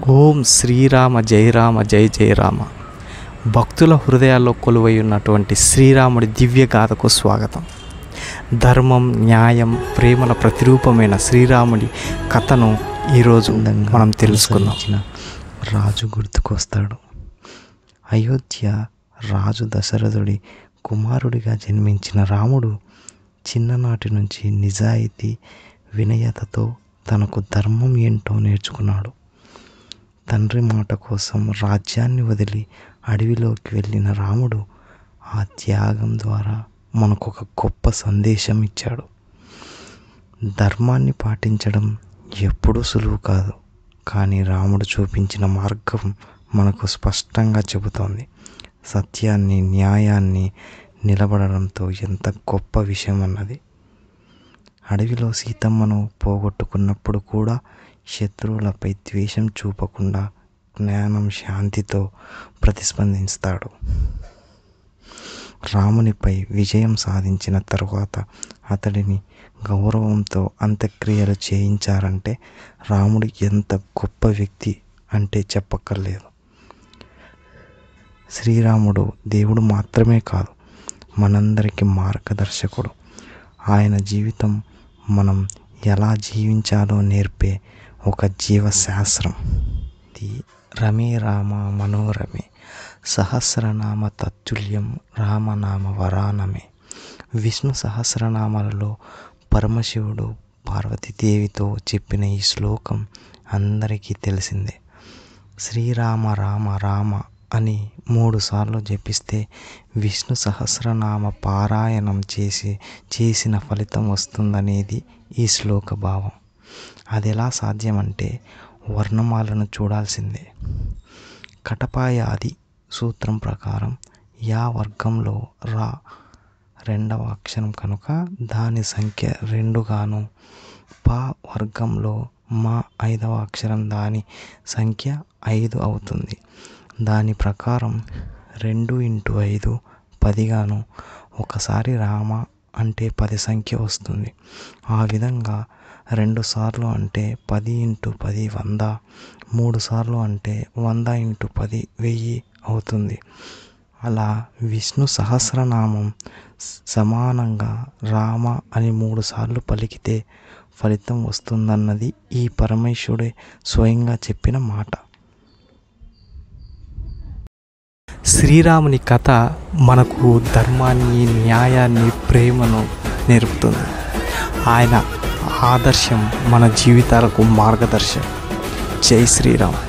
ఓం శ్రీరామ జయ రామ జయ జయ రామ. భక్తుల హృదయాల్లో కొలువై ఉన్నటువంటి శ్రీరాముడి దివ్య గాథకు స్వాగతం. ధర్మం, న్యాయం, ప్రేమల ప్రతిరూపమైన శ్రీరాముడి కథను ఈరోజు మనం తెలుసుకుందాం. రాజు గుర్తుకొస్తాడు. అయోధ్య రాజు దశరథుడి కుమారుడిగా జన్మించిన రాముడు చిన్ననాటి నుంచి నిజాయితీ, వినయతతో తనకు ధర్మం ఏంటో నేర్చుకున్నాడు. తండ్రి మాట కోసం రాజ్యాన్ని వదిలి అడవిలోకి వెళ్ళిన రాముడు ఆ త్యాగం ద్వారా మనకొక గొప్ప సందేశం ఇచ్చాడు. ధర్మాన్ని పాటించడం ఎప్పుడూ సులువు కాదు, కానీ రాముడు చూపించిన మార్గం మనకు స్పష్టంగా చెబుతోంది. సత్యాన్ని, న్యాయాన్ని నిలబడడంతో ఎంత గొప్ప విషయం అన్నది. అడవిలో సీతమ్మను పోగొట్టుకున్నప్పుడు కూడా శత్రువులపై ద్వేషం చూపకుండా జ్ఞానం, శాంతితో ప్రతిస్పందిస్తాడు. రామునిపై విజయం సాధించిన తరువాత అతడిని గౌరవంతో అంత్యక్రియలు చేయించారంటే రాముడు ఎంత గొప్ప వ్యక్తి అంటే చెప్పక్కర్లేదు. శ్రీరాముడు దేవుడు మాత్రమే కాదు, మనందరికీ మార్గదర్శకుడు. ఆయన జీవితం మనం ఎలా జీవించాలో నేర్పే ఒక జీవశాస్త్రం. రమే రామ మనోరమే, సహస్రనామ తత్తుల్యం రామనామ వరానమే. విష్ణు సహస్రనామాలలో పరమశివుడు పార్వతీదేవితో చెప్పిన ఈ శ్లోకం అందరికీ తెలిసిందే. శ్రీరామ రామ రామ అని 3 సార్లు జపిస్తే విష్ణు సహస్రనామ పారాయణం చేసిన ఫలితం వస్తుందనేది ఈ శ్లోక భావం. అది ఎలా సాధ్యమంటే వర్ణమాలను చూడాల్సిందే. కటపాయ ఆది సూత్రం ప్రకారం యా వర్గంలో రా 2వ అక్షరం కనుక దాని సంఖ్య 2 గాను, పా వర్గంలో మా 5వ అక్షరం దాని సంఖ్య 5 అవుతుంది. దాని ప్రకారం 2 × 5 10 గాను, ఒకసారి రామ అంటే 10 సంఖ్య వస్తుంది. ఆ విధంగా 2 సార్లు అంటే 10 × 10 100, 3 సార్లు అంటే 100 × 10 1000 అవుతుంది. అలా విష్ణు సహస్రనామం సమానంగా రామ అని 3 సార్లు పలికితే ఫలితం వస్తుందన్నది ఈ పరమేశ్వరుడే స్వయంగా చెప్పిన మాట. శ్రీరాముని కథ మనకు ధర్మాన్ని, న్యాయాన్ని, ప్రేమను నేర్పుతుంది. ఆయన ఆదర్శం మన జీవితాలకు మార్గదర్శకం. జై శ్రీరామ్.